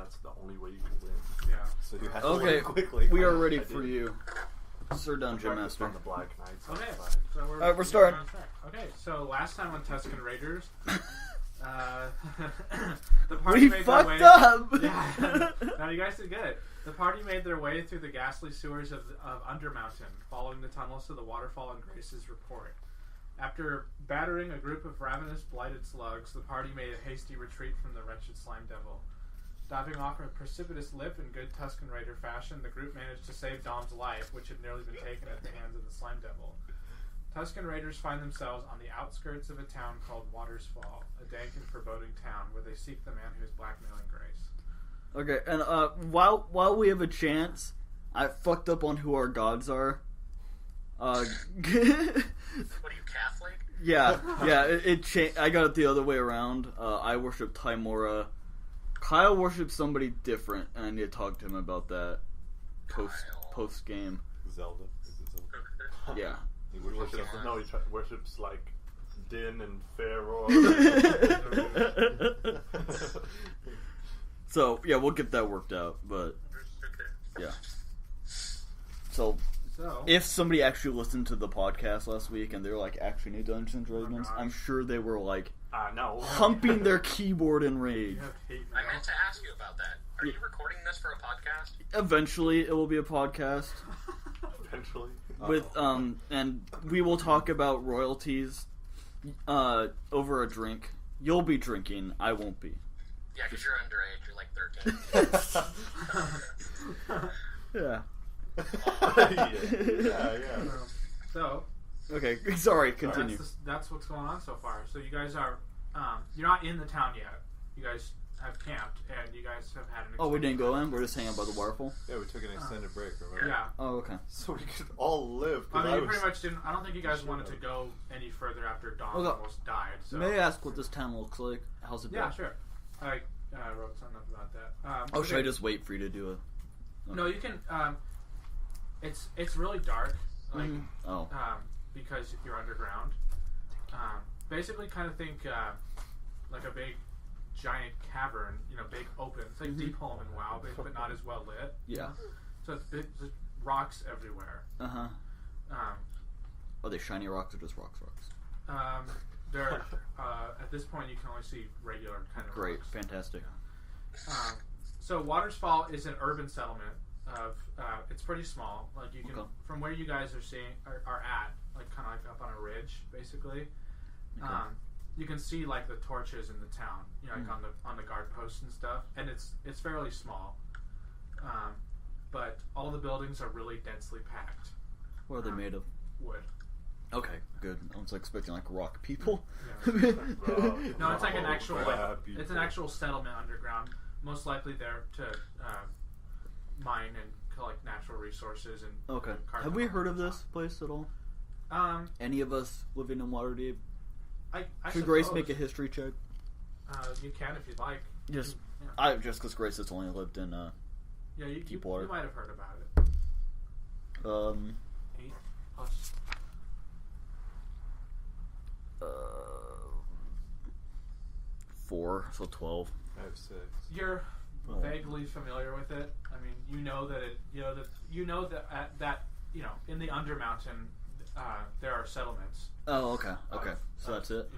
That's the only way you can win. Yeah. So you have to win quickly. We are ready for you, Sir Dungeon Master. On the Black Knights. Okay. So we're starting. Okay, so last time on Tusk'in Raiders, the party We made fucked their way. up. Yeah. No, you guys did good. The party made their way through the ghastly sewers of Undermountain, following the tunnels to the waterfall in Grace's report. After battering a group of ravenous, blighted slugs, the party made a hasty retreat from the wretched slime devil. Diving off a precipitous lip in good Tusk'in Raider fashion, the group managed to save Dom's life, which had nearly been taken at the hands of the slime devil. Tusk'in Raiders find themselves on the outskirts of a town called Waters Fall, a dank and foreboding town where they seek the man who is blackmailing Grace. Okay, and while we have a chance, I fucked up on who our gods are. What are you, Catholic? Yeah. I got it the other way around. I worship Tymora. Kyle worships somebody different, and I need to talk to him about that post game. Zelda. Is it Zelda? Yeah. He worships, no, he worships like Din and Faerun. So yeah, we'll get that worked out. But yeah. So if somebody actually listened to the podcast last week and they're like actually new Dungeons and Dragons, I'm sure they were like no. humping their keyboard in rage. I meant to ask you about that. Are you recording this for a podcast? Eventually, it will be a podcast. Eventually. With and we will talk about royalties over a drink. You'll be drinking, I won't be. Yeah, because you're underage. You're like 13. Yeah. So. Okay, sorry. Continue. That's what's going on so far. So you guys are, you're not in the town yet. You guys have camped, and you guys have had an. Oh, we didn't go in. We're just hanging out by the waterfall. Yeah, we took an extended break. Remember? Yeah. Oh, okay. So we could all live. I mean, you pretty much didn't. I don't think you guys wanted to go any further after Dom almost died. So. May I ask what this town looks like? How's it? Yeah, sure. I wrote something up about that. Should I just wait for you to do it? Okay. No, you can. It's really dark. Like, because you're underground. Basically, kind of think like a big, giant cavern. Big open. It's like Deep Home in WoW, but not as well lit. Yeah. So it's big, there's rocks everywhere. Are they shiny rocks or just rocks? They're at this point you can only see regular kind of. Great, rocks. fantastic. So Watersfall is an urban settlement of. It's pretty small. Like you can from where you guys are seeing are at, like kind of like up on a ridge, basically. Okay. You can see like the torches in the town, like on the guard posts and stuff, and it's fairly small. But all the buildings are really densely packed. What are they made of? Wood. Okay, good. I was expecting like rock people. Yeah. No, it's like an actual it's an actual settlement underground. Most likely there to mine and collect natural resources and. Okay. Have we heard of this place at all? Any of us living in Waterdeep? I Should Grace make a history check? You can if you'd like. Just because Grace has only lived in Deepwater. You might have heard about it. 8 plus. 4, so 12. I have 6. You're vaguely familiar with it. I mean, you know that in the Undermountain, there are settlements. Oh, okay. So that's it.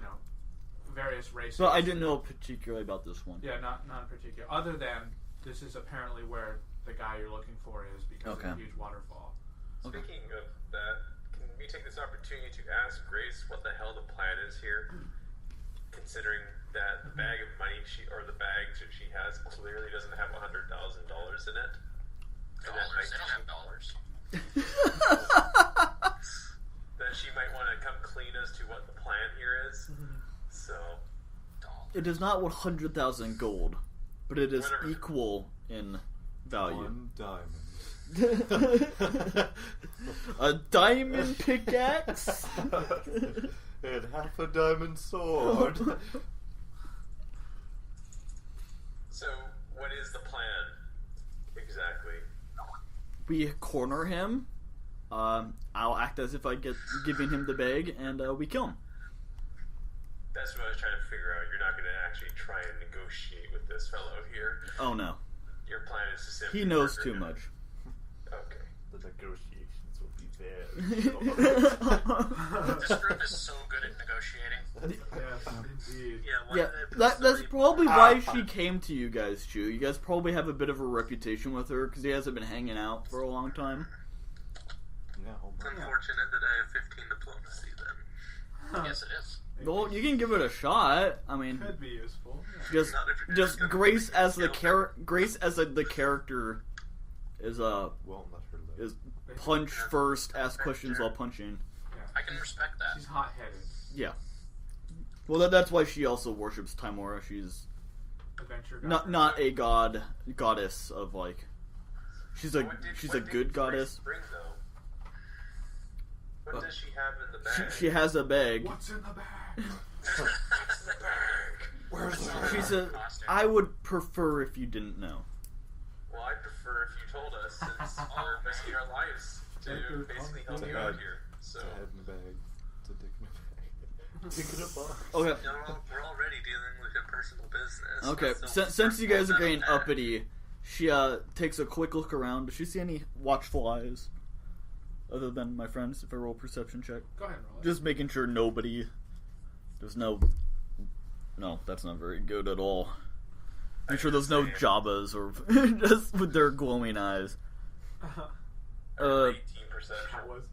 Various races. So I didn't know particularly about this one. Yeah, not in particular. Other than this is apparently where the guy you're looking for is because of the huge waterfall. Speaking of that, can we take this opportunity to ask Grace what the hell the plan is here? Considering that the bag of money the bags that she has clearly doesn't have $100,000 in it. Dollars? They don't have dollars. Then she might want to come clean as to what the plan here is. So, it is not 100,000 gold, but it is equal in value. 1 diamond. A diamond pickaxe and half a diamond sword. So, what is the plan exactly? We corner him. I'll act as if I get giving him the bag, and we kill him. That's what I was trying to figure out. You're not going to actually try and negotiate with this fellow here. Oh no. your plan is to simply... He knows too much. Okay. The negotiations will be there. This group is so good at negotiating. Yes, indeed. Yeah, that's probably why she came to you guys, Chu. You guys probably have a bit of a reputation with her because he hasn't been hanging out for a long time. Yeah, It's unfortunate that I have 15 diplomacy then. Yes, it is. Well, you can give it a shot. I mean, Could be useful. just Not if you're just gonna Grace make as the skill. Grace as the character is well, not her live. is punch first, ask questions while punching. I can respect that. She's hot-headed. Yeah. Well, that's why she also worships Timora. She's Adventure. not a goddess of like. She's a What she's a did good Grace goddess. bring, though? What does she have in the bag? She has a bag. What's in the bag? Where's the She's a. I would prefer if you didn't know. Well, I'd prefer if you told us, since we're risking our lives to basically help you out here. So, It's a head in a bag. It's a dick in a bag. Dick in a box. Okay. No, we're already dealing with your personal business. Okay. That's Since you guys are personal getting matter. uppity, she takes a quick look around. Does she see any watchful eyes? Other than my friends, if I roll perception check. Go ahead and roll it. Just making sure nobody. There's no. No, that's not very good at all. Make sure there's no Jabbas or just with their glowing eyes. 18 perception. That was.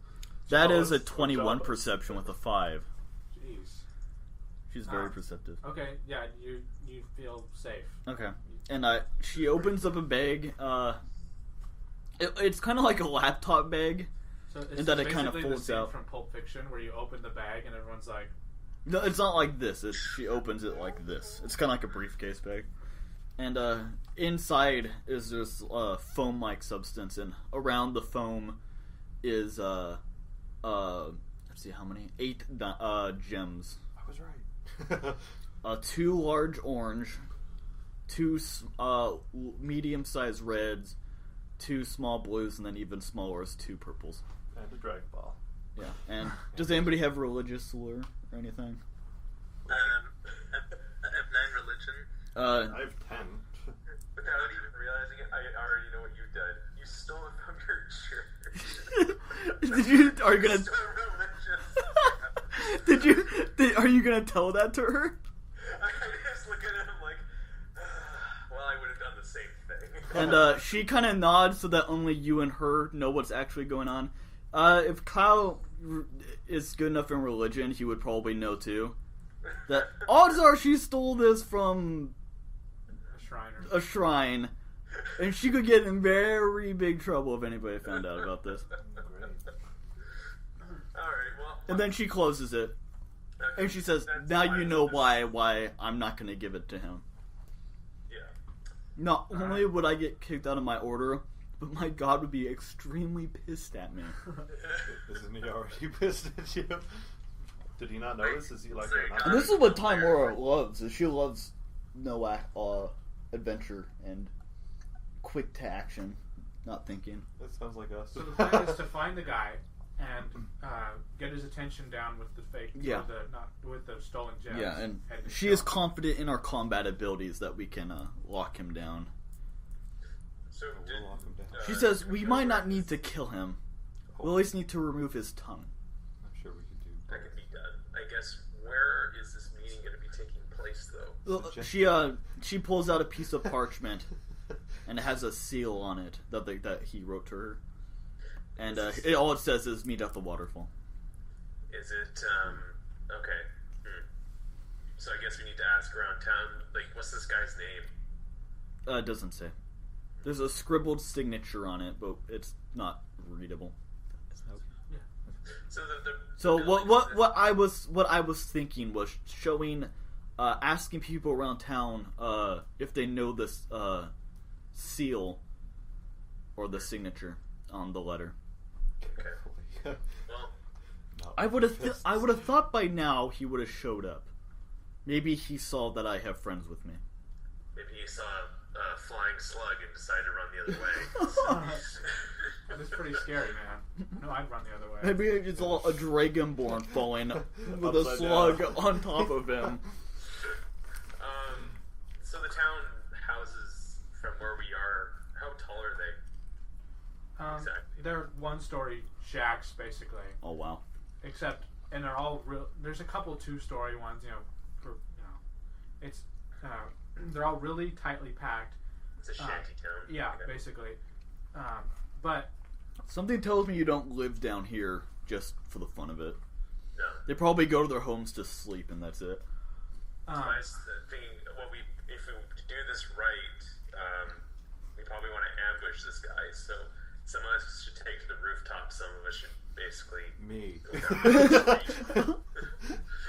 That is a Jabbas or 21 Jabbas? perception with a 5. Jeez. She's very perceptive. Okay, yeah, you feel safe. Okay, and she opens up a bag. It's kind of like a laptop bag. So it's And that it kinda basically folds the scene out. from Pulp Fiction where you open the bag and everyone's like, No, it's not like this. She opens it like this. It's kind of like a briefcase bag. And inside is this foam-like substance, and around the foam is let's see how many 8 gems. I was right. 2 large orange, 2 medium-sized reds, 2 small blues, and then even smaller is 2 purples. And a Dragon Ball. Yeah. And does anybody have religious lore or anything? I have 9 religion. I have 10. Without even realizing it, I already know what you did. You stole it from your church. Are you gonna? So religious. Are you gonna tell that to her? I just look at him like, well, I would have done the same thing. And she kind of nods so that only you and her know what's actually going on. If Kyle is good enough in religion, he would probably know too. That odds are she stole this from a shriner. a shrine, and she could get in very big trouble if anybody found out about this. Alright, well. And then she closes it, okay, and she says, that's "Now fine. you know why I'm not going to give it to him. Yeah. Not only would I get kicked out of my order, but my god would be extremely pissed at me." Isn't he already pissed at you? Did he not notice? Is he like And this is what Timora loves. Is she loves adventure and quick to action, not thinking. That sounds like us. So the plan is to find the guy and get his attention down with the fake, Yeah. with the stolen gems. Yeah, and to she kill is him. confident in our combat abilities that we can lock him down. So, We'll lock him down. She says we might not need to kill him. We'll at least need to remove his tongue. I'm sure we could do. that could be done. I guess, where is this meeting going to be taking place, though? Well, she pulls out a piece of parchment and it has a seal on it that he wrote to her. And all it says is meet at the waterfall. Is it, okay. So I guess we need to ask around town, like, what's this guy's name? It doesn't say. There's a scribbled signature on it, but it's not readable. So So what I was thinking was showing, asking people around town if they know this seal or the signature on the letter. Okay. Well, I would have thought by now he would have showed up. Maybe he saw that I have friends with me. maybe he saw a flying slug and decided to run the other way. That is pretty scary, man. No, I'd run the other way. Maybe it's all a dragonborn falling with a Upside slug down. on top of him. So the town houses, from where we are, one-story shacks, basically. Oh, wow. Except, and they're all real. There's a couple two-story ones, it's they're all really tightly packed. It's a shanty town. Yeah, basically. But something tells me you don't live down here just for the fun of it. No. They probably go to their homes to sleep, and that's it. Nice. If we do this right, we probably want to ambush this guy. So some of us should take to the rooftop. Some of us should basically me. Go down the street.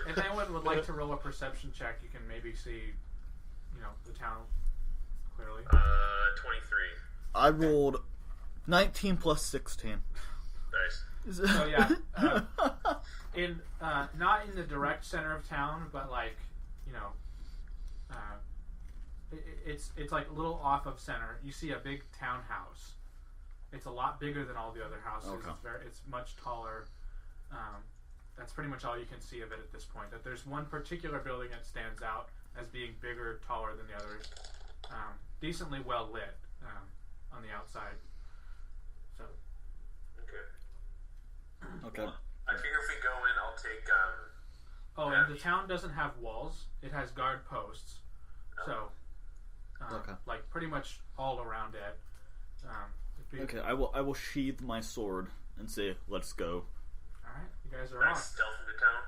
If anyone would like to roll a perception check, you can maybe see, the town clearly. 23. I rolled 19 plus 16. Nice. So yeah, not in the direct center of town, but it's like a little off of center. You see a big townhouse. It's a lot bigger than all the other houses. Okay. It's much taller. That's pretty much all you can see of it at this point. That there's one particular building that stands out as being bigger, taller than the others. Decently well lit on the outside. So. Okay. I figure if we go in, I'll take. And the town doesn't have walls. It has guard posts. So, like pretty much all around it. Okay, I will sheathe my sword and say, "Let's go." All right, you guys are nice off. stealth into town.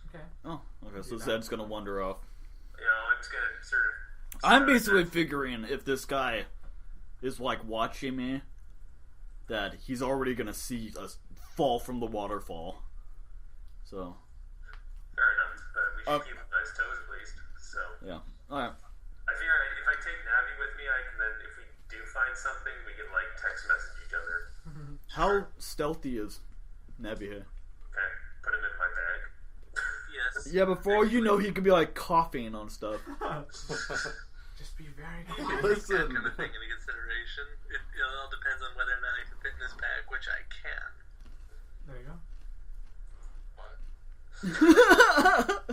Okay. Oh, okay. So Zed's gonna wander off. I'm just gonna sort of. I'm basically figuring if this guy is like watching me, that he's already gonna see us fall from the waterfall. So. Fair enough, but we should keep him on his toes at least. So. Yeah. All right. I figure if I take Navi with me, I can then, if we do find something, we can text message each other. How stealthy is Navihey? Okay, put him in my bag. Yes. Yeah, before you know, he could be coughing on stuff. Just be very Listen. careful. That kind of thing into consideration. It all depends on whether or not I can fit in this bag, which I can. There you go.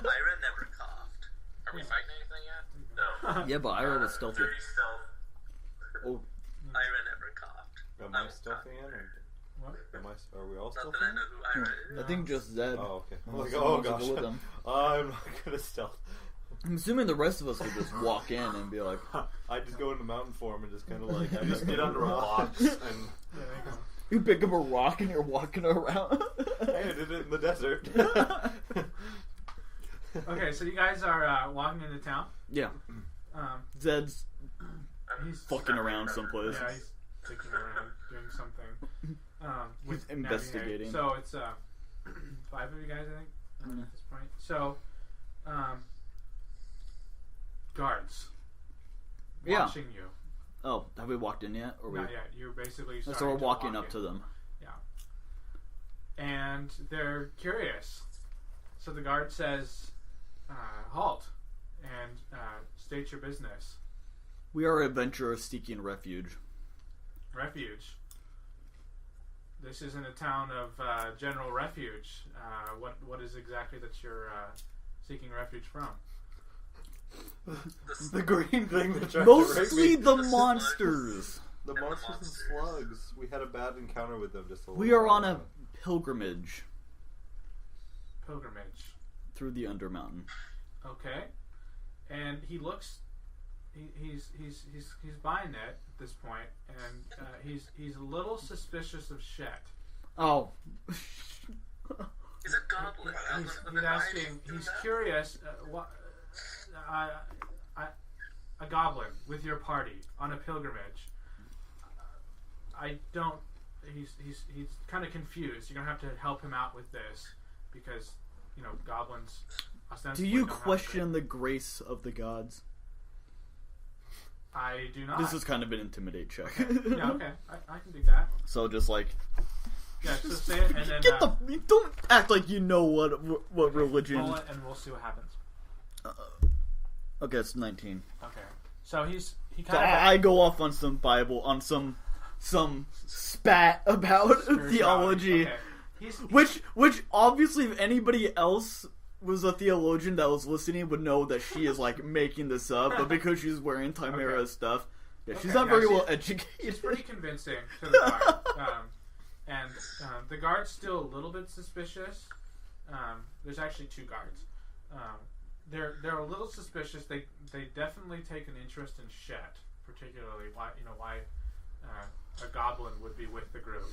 Eira never coughed. Are we fighting anything yet? No. Yeah, but Eira was stealthy. 30 stealth. Oh, Eira never coughed. Am I stealthy in? What? Are we all Not stealthy? that I know who Eira is. I think just Zed. Oh, okay. I'm Unless like, someone oh wants to gosh. go with him. I'm not gonna stealth. I'm assuming the rest of us would just walk in and be like, I just go into mountain form and just kind of like I just get under a box and. Yeah, there you go. you pick up a rock and you're walking around. Hey, I did it in the desert. Okay, so you guys are walking into town. Yeah. Zed's He's fucking around someplace. Yeah, he's kicking around doing something. With He's investigating. Navihey. So it's 5 of you guys, I think, at this point. So, guards watching you. Oh, have we walked in yet? Or Not yet. You're basically So we're starting to walking walk up in. to them. Yeah. And they're curious. So the guard says, halt, and state your business. We are adventurers seeking refuge. Refuge. This isn't a town of general refuge. What is exactly that you're seeking refuge from? The green thing that tried Mostly to rape me. the monsters. The monsters and slugs. We had a bad encounter with them just a little We are while on a ago. pilgrimage Pilgrimage. through the Undermountain. Okay. And he looks. He's buying it at this point, and he's a little suspicious of Shet. Oh. He's a goblin. He's asking. He's curious. A goblin with your party on a pilgrimage. I don't. He's kind of confused. You're gonna have to help him out with this because goblins. Do you question the grace of the gods? I do not. This is kind of an intimidate check. Yeah, okay. I can do that. So just Yeah, so say it and then get don't act like you know what religion. roll it and we'll see what happens. Okay, it's 19. Okay. So he So kind of I go off on some Bible, on some spat about theology, Okay. He's which obviously if anybody else was a theologian that was listening would know that she is making this up, but because she's wearing Chimera Okay. stuff, yeah, she's Okay, not very yeah, well It's educated. pretty convincing to the guard. And the guard's still a little bit suspicious. There's actually 2 guards. They're a little suspicious. They definitely take an interest in Shet, particularly why a goblin would be with the group.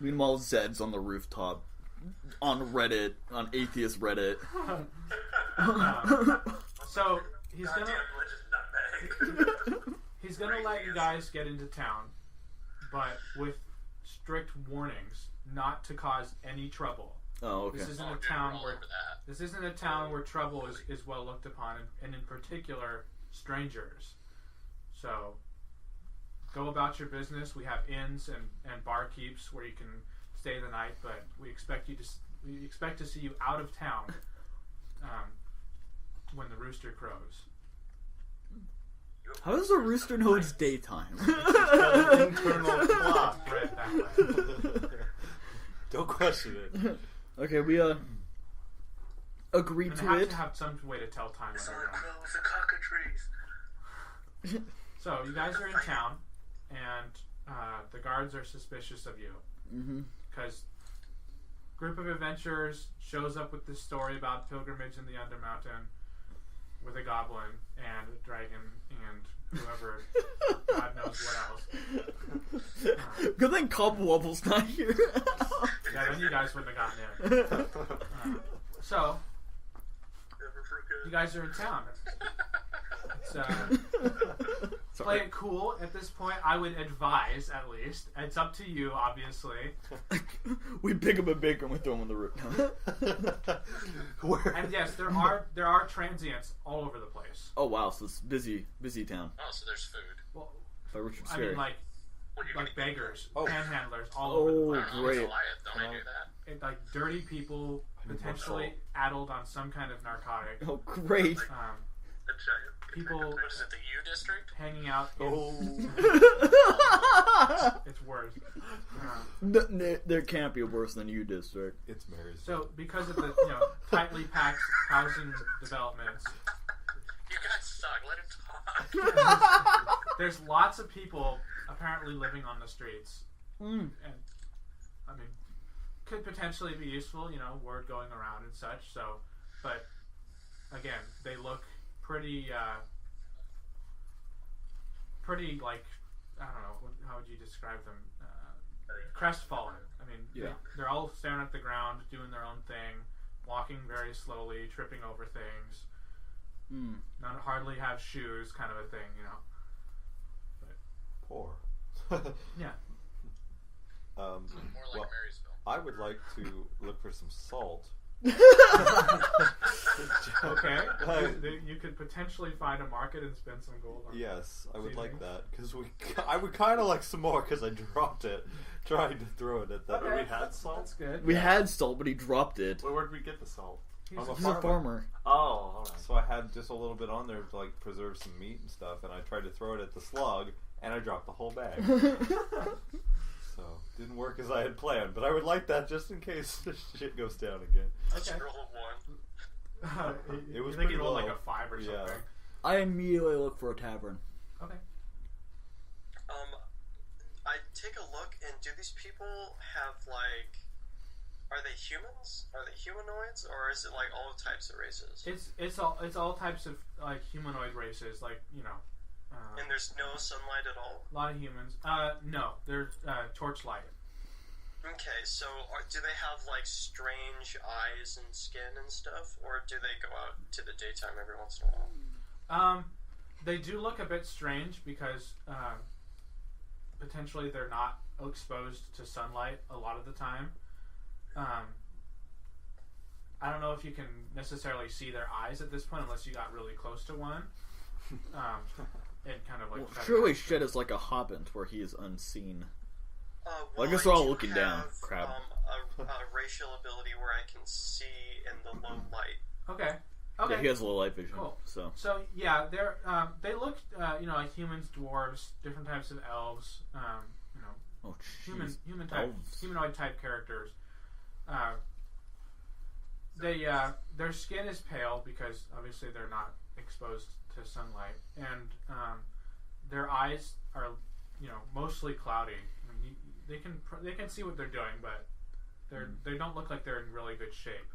Meanwhile, Zed's on the rooftop on Reddit, on atheist Reddit. So he's gonna let you guys get into town, but with strict warnings not to cause any trouble. Oh, okay. This isn't a town where trouble is well looked upon, and in particular, strangers. So, go about your business. We have inns and barkeeps where you can stay the night, but we expect to see you out of town when the rooster crows. How does a rooster know it's daytime? Internal clock. Right that way. Don't question it. Okay, we agreed to have it. to have some way to tell time. It's when on they're gone. close the cockatrice. So you guys are in town, and the guards are suspicious of you because group of adventurers shows up with this story about pilgrimage in the Undermountain with a goblin and a dragon and whoever God knows what else. Good thing Cobblewobble's not here. Yeah, then you guys wouldn't have gotten in. So you guys are in town. It's, play it cool at this point. I would advise, at least. It's up to you, obviously. We pick up a baker and we throw him on the roof. And yes, there are transients all over the place. Oh wow, so it's busy town. Oh, so there's food. Well, By Richard I Scarry. mean, like beggars, panhandlers, all Oh, over the place. great. Don't I do that? Like dirty people, potentially addled on some kind of narcotic. Oh, great. A giant. People What is it, the U district? hanging out. Oh. It's worse. There can't be worse than you district. It's Mary's. So, because of the tightly packed housing developments, You guys suck. Let him talk. there's lots of people apparently living on the streets. And, I mean, could potentially be useful, word going around and such. So, but, again, they look pretty, like, I don't know, how would you describe them? Crestfallen. I mean, they're all staring at the ground, doing their own thing, walking very slowly, tripping over things. None hardly have shoes, kind of a thing, But, Poor. yeah. More like Well, Marysville. I would like to look for some salt. Okay. You could potentially find a market and spend some gold on Yes, I would like seasonings. that because I would kind of like some more because I dropped it trying to throw it at that. Okay. We had salt. That's good. We had salt, but he dropped it. Where did we get the salt? He's I'm He's a farmer. Oh, all right. So I had just a little bit on there to like preserve some meat and stuff, and I tried to throw it at the slug, and I dropped the whole bag. So didn't work as I had planned, but I would like that just in case the shit goes down again. Okay. Roll a 1. It was you think pretty you rolled low. like a 5 or something. Yeah. I immediately look for a tavern. Okay. I take a look, and do these people have, like, are they humans? Are they humanoids, or is it like all types of races? It's all types of like humanoid races, like And there's no sunlight at all. a lot of humans. No, there's torchlight. Okay, so do they have like strange eyes and skin and stuff, or do they go out to the daytime every once in a while? They do look a bit strange because potentially they're not exposed to sunlight a lot of the time. I don't know if you can necessarily see their eyes at this point unless you got really close to one. And kind of like. Well, surely Shet is like a hobbit where he is unseen. Well, I guess they're all do looking down. have, Crap. A racial ability where I can see in the low light. Okay. Yeah, he has low light vision. Cool. So yeah, they look like humans, dwarves, different types of elves. oh, jeez. Human type, Elves. humanoid type characters. Their skin is pale because obviously they're not exposed to sunlight, and their eyes are mostly cloudy. I mean, they can see what they're doing, but they don't look like they're in really good shape.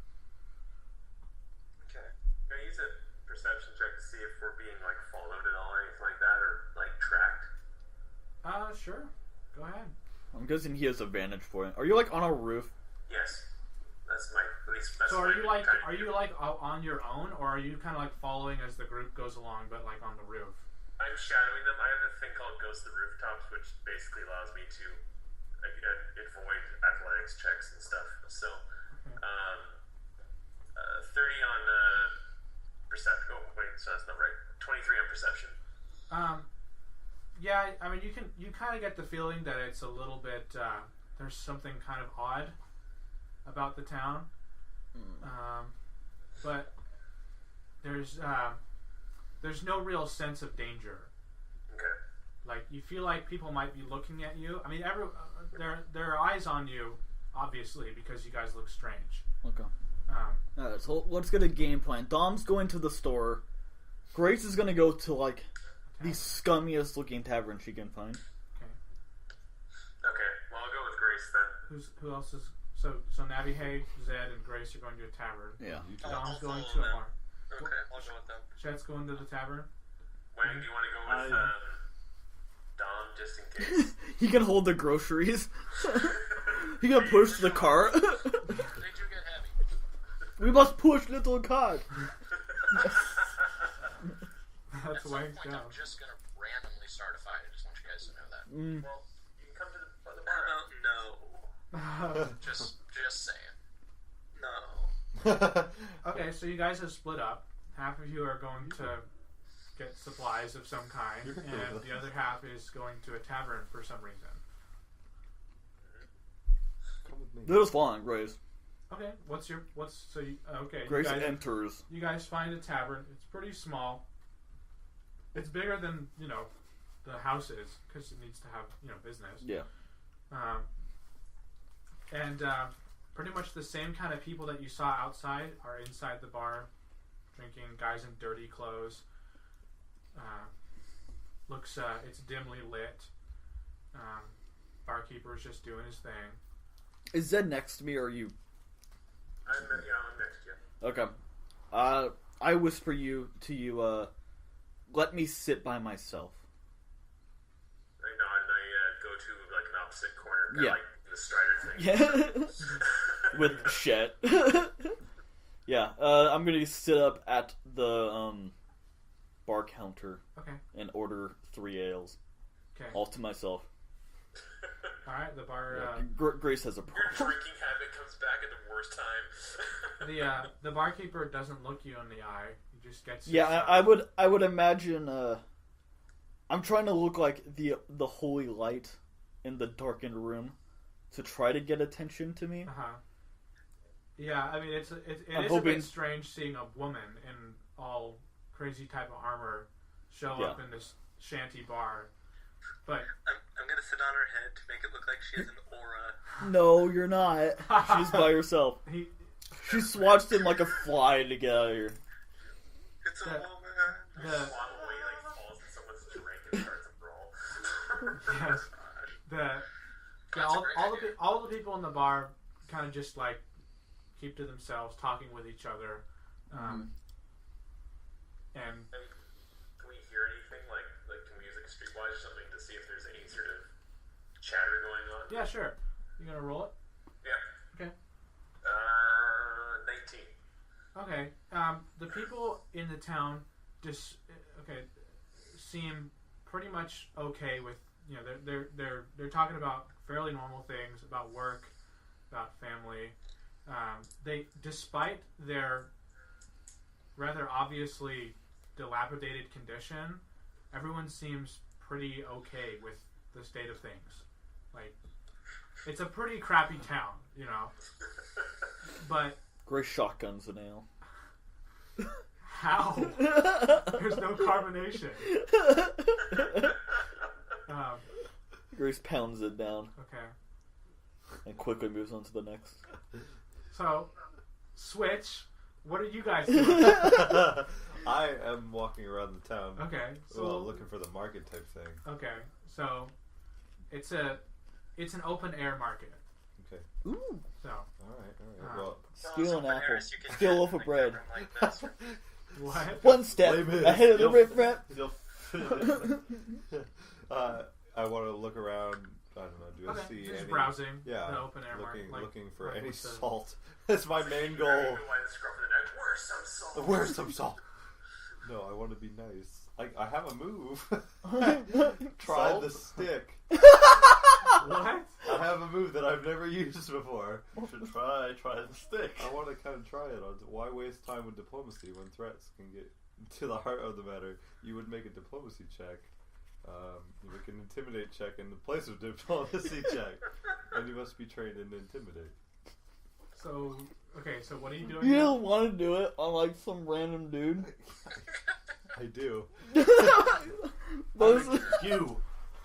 Okay. Can I use a perception check to see if we're being like followed at all or anything like that, or like tracked? Sure. Go ahead. I'm guessing he has a vantage point. Are you like on a roof? Yes. That's my So are you like on your own, or are you kind of like following as the group goes along, but like on the roof? I'm shadowing them. I have a thing called Ghost of the Rooftops, which basically allows me to avoid athletics checks and stuff. So, 30 on perception. Oh wait, so that's not right. 23 on perception. Yeah, I mean you kind of get the feeling that it's a little bit there's something kind of odd about the town, but there's no real sense of danger. Okay. Like you feel like people might be looking at you. I mean, there are eyes on you, obviously, because you guys look strange. Okay. Alright, so let's get a game plan. Dom's going to the store. Grace is going to go to like the scummiest looking tavern she can find. Okay. Okay. Well, I'll go with Grace then. Who else is so Navihey, Zed, and Grace are going to a tavern. Yeah. Dom's going to a bar. Okay, I'll go with them. Chet's going to the tavern. Wang, do you want to go with Dom just in case? He can hold the groceries. He can push the cart. They do get heavy. We must push little cart. That's At some Wang's point, job. I'm just gonna randomly start a fight. I just want you guys to know that. Well, you can come to the bar. No. Just saying. No. Okay, so you guys have split up. Half of you are going to get supplies of some kind, and the other half is going to a tavern for some reason. Come with me. That was fine, Grace. Okay, Grace enters. You guys find a tavern. It's pretty small. It's bigger than the house is because it needs to have business. Yeah. And pretty much the same kind of people that you saw outside are inside the bar, drinking. Guys in dirty clothes. It's dimly lit. Barkeeper's just doing his thing. Is Zed next to me, or are you? I'm next to you. Okay. I whisper to you, let me sit by myself. I nod and I go to like an opposite corner, Yeah. like the Strider thing. With Shet. Yeah, I'm gonna sit up at the bar counter. Okay. And order 3 ales. Okay. All to myself. Alright, the bar... Grace has a problem. Your drinking habit comes back at the worst time. The barkeeper doesn't look you in the eye. He just gets... Yeah, I would imagine, I'm trying to look like the holy light in the darkened room to try to get attention to me. Uh-huh. Yeah, I mean, it is hoping... a bit strange seeing a woman in all crazy type of armor show up in this shanty bar. But I'm gonna sit on her head to make it look like she has an aura. No, you're not. She's by herself. She swatched him like a fly to get out of here. It's a woman. Swat away, like, falls in someone's drink and starts a brawl. Yes. All the people in the bar kind of just like keep to themselves, talking with each other. And can we hear anything like music streetwise or something to see if there's any sort of chatter going on? Yeah, sure. You gonna roll it? Yeah. Okay. 19. Okay. The people in the town seem pretty much okay with they're talking about fairly normal things, about work, about family. Despite their rather obviously dilapidated condition, everyone seems pretty okay with the state of things. Like, it's a pretty crappy town, But Grace shotguns an ale. how? There's no carbonation. Grace pounds it down. Okay. And quickly moves on to the next. So, switch. What are you guys doing? I am walking around the town. Okay. So looking for the market type thing. Okay. So, it's a It's an open air market. Okay. Ooh. So. All right. Well, steal an apple. Steal a loaf of bread. What? One step ahead of the riff-raff. I want to look around. I don't know. Do I see just any? Browsing. Yeah. The open air market. Looking for any salt. That's my main goal. Where's some salt? No, I want to be nice. I have a move. Try the stick. What? I have a move that I've never used before. You should try the stick. I want to kind of try it. Why waste time with diplomacy when threats can get to the heart of the matter? You would make a diplomacy check. You make an intimidate check in the place of diplomacy check. And you must be trained in intimidate. So what are you doing? You don't want to do it on like some random dude. I do. You.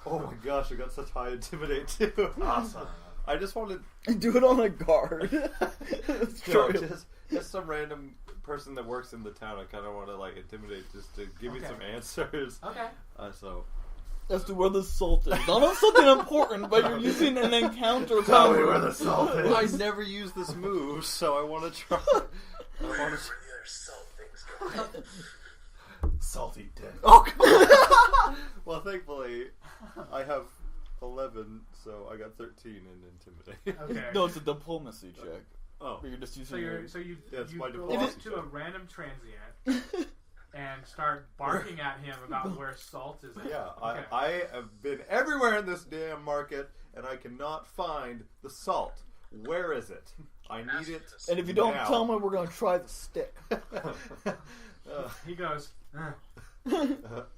Oh my gosh, I got such high intimidate too. Awesome. I just wanted do it on a guard. no, just some random person that works in the town. I kind of want to like intimidate just to give me some answers. Okay. So. As to where the salt is. Not on something important, but you're using an encounter. Tell me where the salt is. I never used this move, so I want to try. Where the other salt things go. Salty dick. Oh, come on. Well, thankfully, I have 11, so I got 13 in intimidate. Okay. No, it's a diplomacy check. Oh. But you're just using you my go diplomacy up to check. a random transient and start barking at him about where salt is. Yeah, Okay. I have been everywhere in this damn market, and I cannot find the salt. Where is it? I need it. And if you don't now. tell me, we're going to try the stick. He goes, and he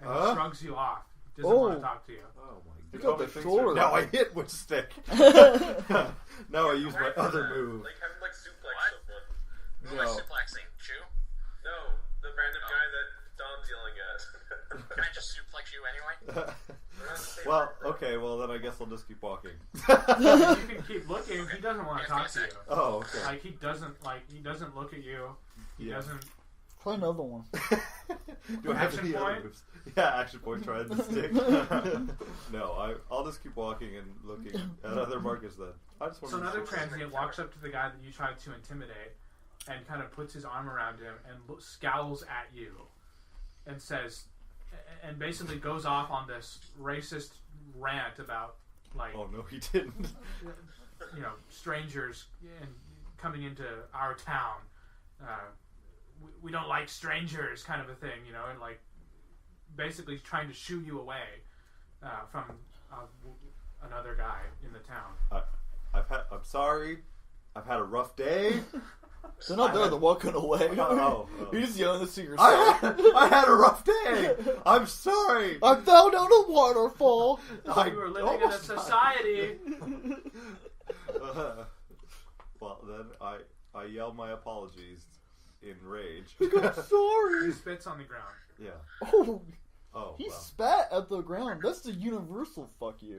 shrugs you off. Doesn't want to talk to you. Oh my You god. got the shoulder. Now I hit with stick. Now I use my other move. Like having like suplex someone. Who am I suplexing? Chew? No, the random guy that Dom's yelling at. Can I just suplex you anyway? Well, okay, well then I guess I'll just keep walking. You can keep looking. He doesn't want to talk to you. Oh, okay. Like he doesn't look at you. He doesn't. Try another one. Do I have Action any other point? moves? Yeah, action point. Try the stick. No, I'll just keep walking and looking at other markets then. I just want So to another transient walks up to the guy that you tried to intimidate, and kind of puts his arm around him and scowls at you, and says, and basically goes off on this racist rant about like, Oh no, he didn't. strangers coming into our town. We don't like strangers, kind of a thing, and like basically trying to shoo you away from another guy in the town. I'm sorry. I've had a rough day. They're not there. They're walking away. Oh. You're just yelling this to yourself. I had a rough day. I'm sorry. I fell down a waterfall. We were living in a society. Well, then I yell my apologies in rage. I'm sorry. He spits on the ground. Yeah. Oh, Oh. he Well. spat at the ground. That's the universal fuck you.